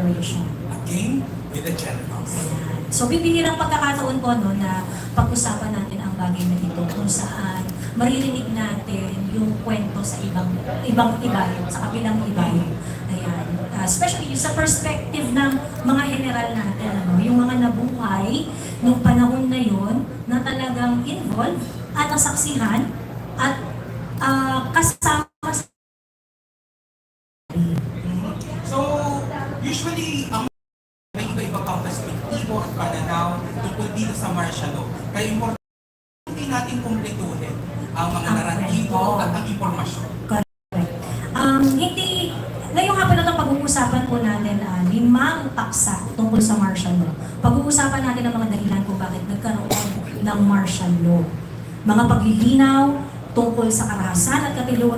declaration. Again, with the generals. So bibihirang pagkakataon po no, na pag-usapan natin ang bagay na ito kung saan maririnig natin yung kwento sa ibang ibayo, sa kabilang ibayo. Ayan. Especially sa perspective ng mga general natin, ano, yung mga nabuhay nung panahon na yon na talagang involved at nasaksihan at kasama sa... So, usually, may iba-iba pang perspektibo at pananaw tungkol dito sa martial law. Kaya importante hindi natin kumpletuhin ang mga naratibo at ang impormasyon. Hindi, ngayong hapon na ito pag-uusapan po natin 5 paksa tungkol sa martial law. Pag-uusapan natin ang mga dahilan kung bakit nagkaroon ng martial law. Mga paglilinaw tungkol sa karahasan at katiwalian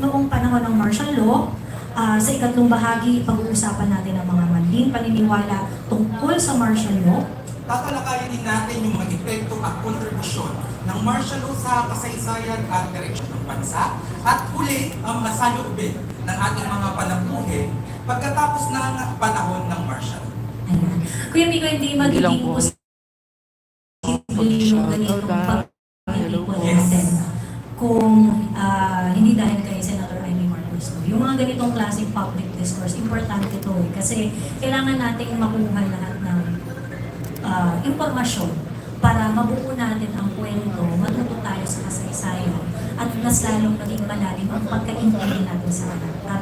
noong panahon ng martial law. Sa ikatlong bahagi, pag-uusapan natin ang mga maling paniniwala tungkol sa martial law. Tatalakayin din natin yung mga epekto at kontribusyon ng martial law sa kasaysayan at direksyon ng bansa. At huli, ang mga saloobin ng ating mga panabuhi pagkatapos ng panahon ng martial law. Ayan. Kuya Miko, hindi magiging posible yung ganitong pag-iipon natin kung hindi dahil kay Senator Amy Marcos. Yung mga ganitong klaseng public discourse, importante ito kasi kailangan nating makuha lahat ng impormasyon para mabuo natin ang kwento, matuto tayo sa kasaysayan at mas lalong maging malalim ang pagkaintindi natin sa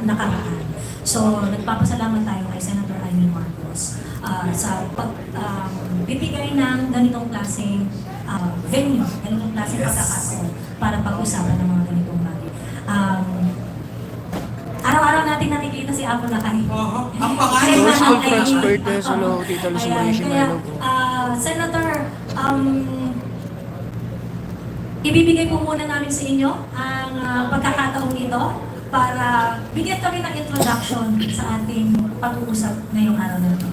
nakaraan. So, nagpapasalamat tayo kay Senator Amy Marcos sa bibigay ng ganitong klaseng venue, ganitong klaseng pagkakataon para pag-usapan ng mga ganitong bagay. Araw-araw natin nakikita si Apo Lakay. Ang pangalan Senator, ibibigay po muna namin sa inyo ang pagkakataong ito para bigyan kami ng introduction sa ating pag-uusap ngayong araw na ito.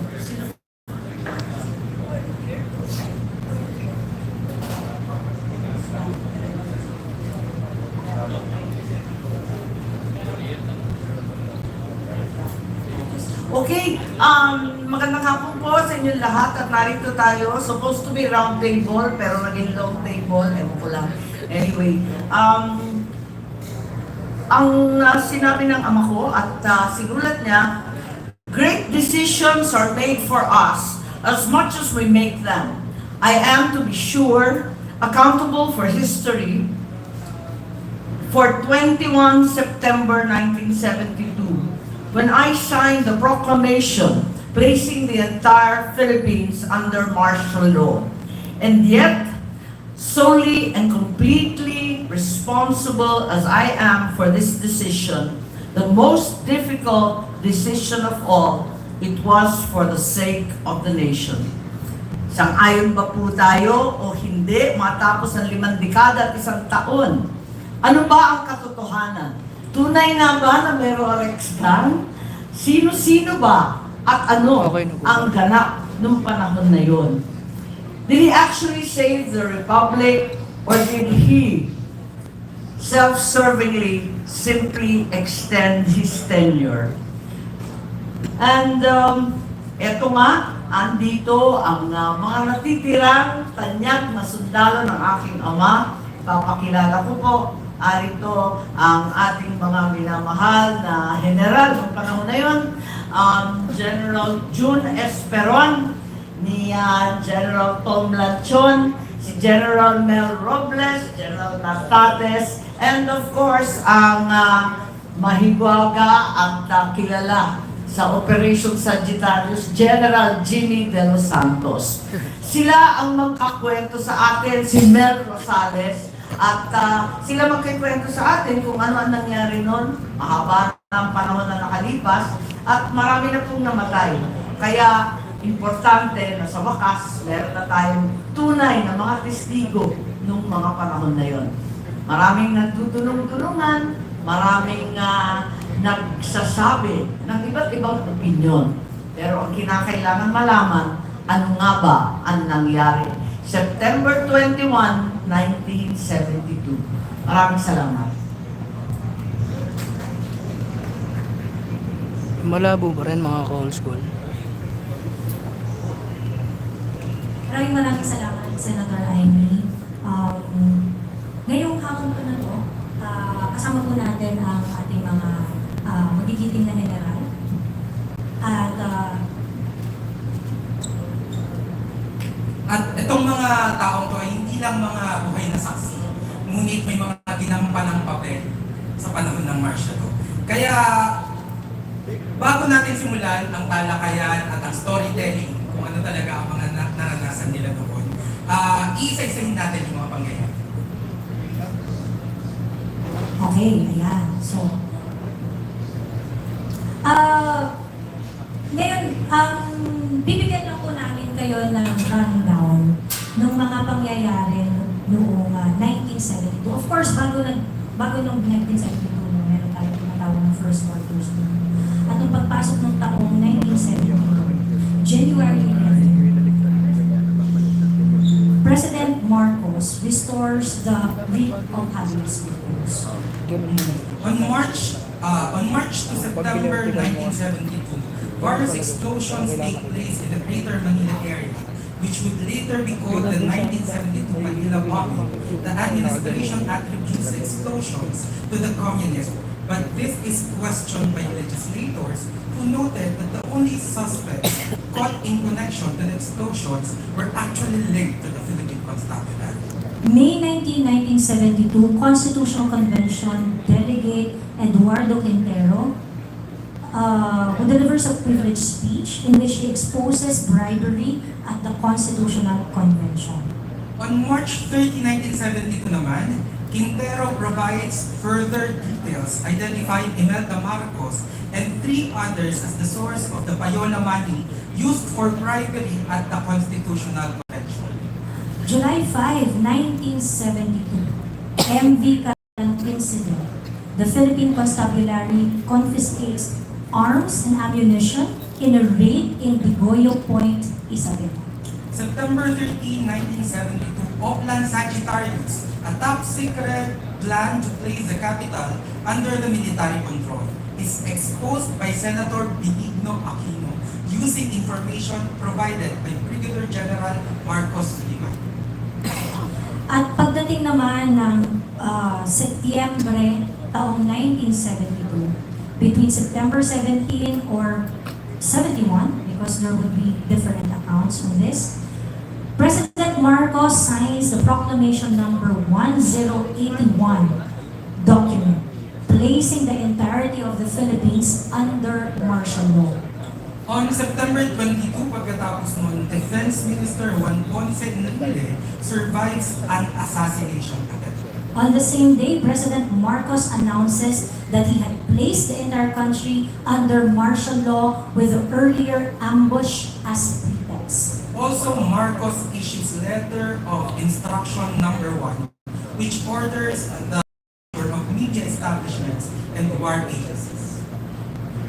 Okay, magandang hapon po sa inyong lahat at narito tayo. Supposed to be round table pero naging long table, ewan ko lang. Anyway, ang sinabi ng ama ko at sinulat niya, great decisions are made for us as much as we make them. I am, to be sure, accountable for history for 21 September 1972. When I signed the proclamation placing the entire Philippines under martial law. And yet, solely and completely responsible as I am for this decision, the most difficult decision of all, it was for the sake of the nation. Sang-ayon ba po tayo o hindi matapos ang 5 dekada at 1 taon? Ano ba ang katotohanan? Tunay na ba na mayroong eleksyon? Sino-sino ba at ano ang ganap nung panahon na yon? Did he actually save the republic or did he self-servingly simply extend his tenure? And eto nga, andito ang mga natitirang tanyag na sundalo ng aking ama. Papakilala ko po. Arito ang ating mga minamahal na general ng panahon na yun, General June Esperon, ni General Tom Lanchon, si General Mel Robles, General Natates, and of course, ang mahigwaga at kilala sa Operation Sagittarius, General Jimmy De Los Santos. Sila ang magkakwento sa atin, si Mel Rosales, at sila magkikwento sa atin kung ano ang nangyari noon, mahaba ng panahon na nakalipas, at marami na pong namatay. Kaya, importante na sa wakas, meron na tayong tunay na mga testigo nung mga panahon na yon. Maraming nagtutulong-tulungan, maraming nagsasabi ng iba't ibang opinyon. Pero ang kinakailangan malaman, ano nga ba ang nangyari? September 21, 1972. Maraming salamat. Malabo pa rin mga ka-old school. Maraming salamat, Senator Amy. Ngayong hapon po na to, kasama po natin ang ating mga magigiting na general. At itong mga taong to ay hindi lang mga buhay na saksi, ngunit may mga ginampanang papel sa panahon ng martial law. Kaya, bago natin simulan ang talakayan at ang storytelling kung ano talaga ang mga naranasan nila doon, isa-isahin natin yung mga pangyayari. Okay, ayan. So, ngayon, bibigyan lang po namin kayo ng rundown ng mga pangyayari noong 1972. Of course, bago nung 1972, meron tayong tinatawag ng First World War. At nung pagpasok ng taong 1972, January 11, President Marcos restores the writ of habeas corpus. On March to September 1972, various explosions take place in the Greater Manila area, which would later be called the 1972 Manila bombing. The administration attributes the explosions to the communists, but this is questioned by legislators who noted that the only suspects caught in connection to the explosions were actually linked to the Philippine Constabulary. May 19, 1972, Constitutional Convention Delegate Eduardo Quintero who delivers a privileged speech in which he exposes bribery at the Constitutional Convention. On March 30, 1972 naman, Quintero provides further details identifying Imelda Marcos and 3 others as the source of the payola money used for bribery at the Constitutional Convention. July 5, 1972, MV Kalang incident. The Philippine Constabulary confiscates arms and ammunition in a raid in Bigoyo Point, Isabela. September 13, 1972, Oplan Sagittarius, a top-secret plan to place the capital under the military control, is exposed by Senator Benigno Aquino using information provided by Brigadier General Marcos Limang. At pagdating naman ng Setyembre taong 1972, between September 17 or 71, because there would be different accounts on this, President Marcos signs the Proclamation number 1081 document, placing the entirety of the Philippines under martial law. On September 22, pagkatapos noon, Defense Minister Juan Ponce Enrile survives an assassination attempt. On the same day, President Marcos announces that he had placed the entire country under martial law with the earlier ambush as pretext. Also, Marcos issues letter of instruction number 1, which orders the of media establishments and war agencies.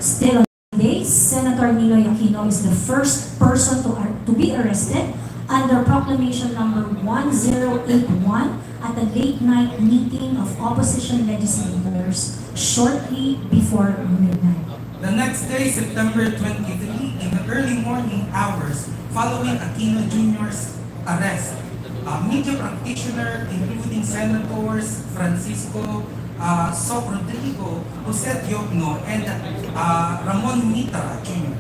Still on the day, Senator Ninoy Aquino is the first person to be arrested under Proclamation number 1081 at a late-night meeting of opposition legislators shortly before midnight. The next day, September 23, in the early morning hours following Aquino Jr.'s arrest, media practitioner including Senators Francisco Soc Rodrigo, Jose Diogno, and Ramon Mitra Jr.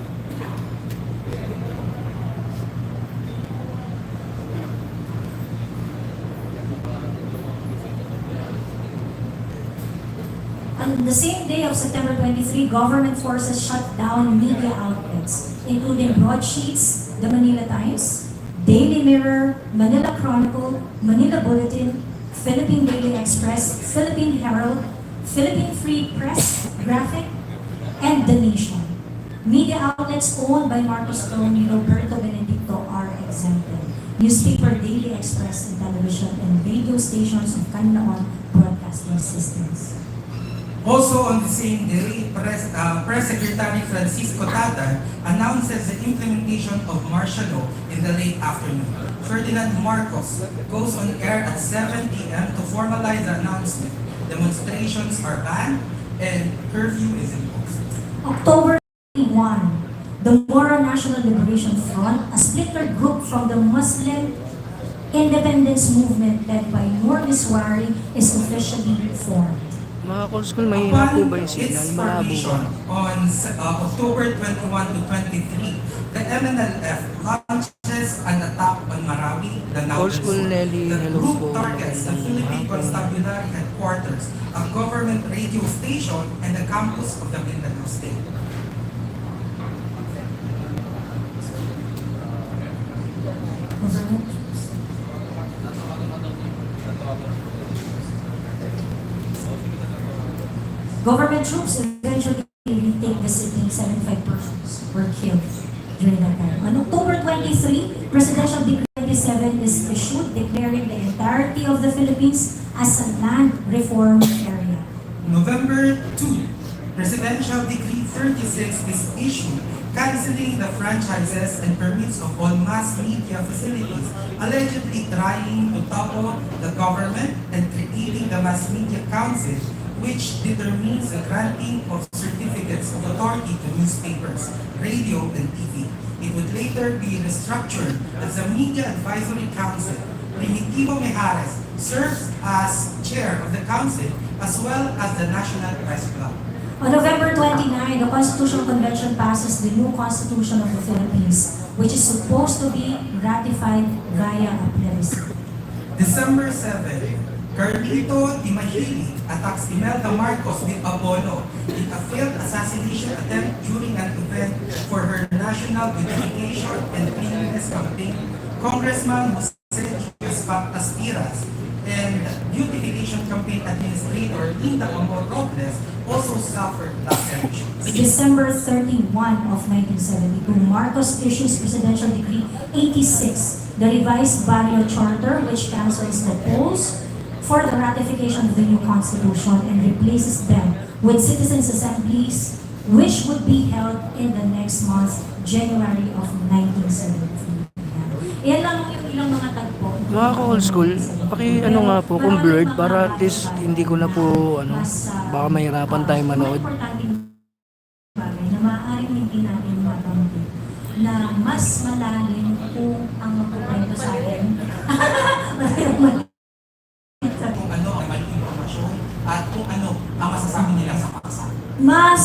On the same day of September 23, government forces shut down media outlets, including broadsheets, the Manila Times, Daily Mirror, Manila Chronicle, Manila Bulletin, Philippine Daily Express, Philippine Herald, Philippine Free Press, Graphic, and The Nation. Media outlets owned by Marcos Tony Roberto Benedicto are exempted. Newspaper, Daily Express, and television and radio stations of Canlaon broadcasting systems. Also on the same day, Press Secretary Francisco Tada announces the implementation of martial law in the late afternoon. Ferdinand Marcos goes on air at 7 p.m. to formalize the announcement. Demonstrations are banned and curfew is imposed. October the Moro National Liberation Front, a splinter group from the Muslim independence movement led by Nur Miswari, is officially formed. Mga cold school, mahina po Upon ba yung signal? its Malabo formation ba? on October 21 to 23, the MNLF launches an attack on Marawi, the Old school Sur. Nelly, The hello group po. targets the Philippine Constabulary Headquarters, a government radio station, and the campus of the Mindanao State. Government troops eventually retake the city. 75 persons were killed during that time. On October 23, Presidential Decree 27 is issued declaring the entirety of the Philippines as a land reform area. November 2, Presidential Decree 36 is issued, canceling the franchises and permits of all mass media facilities, allegedly trying to topple the government and creating the Mass Media Council, which determines the granting of certificates of authority to newspapers, radio, and TV. It would later be restructured as the Media Advisory Council. Primitivo Mejares serves as chair of the council as well as the National Press Club. On November 29, the Constitutional Convention passes the new Constitution of the Philippines, which is supposed to be ratified via a plebiscite. December 7, Carlito Timahili attacks Imelda Marcos with Abono in a failed assassination attempt during an event for her national unification and cleanliness campaign. Congressman Jose Aspiras and beautification campaign administrator Linda Amor Robles also suffered last elections. December 31 of 1972, Marcos issues Presidential Decree 86, the revised Barrio Charter, which cancels the polls for the ratification of the new Constitution and replaces them with citizens' assemblies, which would be held in the next month, January of 1973. Yan lang yung ilang mga tagpo. Mga ka-old school, ano nga po kung blurred para at least hindi ko na po baka mahirapan tayo manood. Mga importanteng bagay na maaaring hindi natin mabanggit na mas malalim kung ang magkukwento sa atin. Kung ano ang maling impormasyon at kung ano ang masasabi nila sa paksa. Mas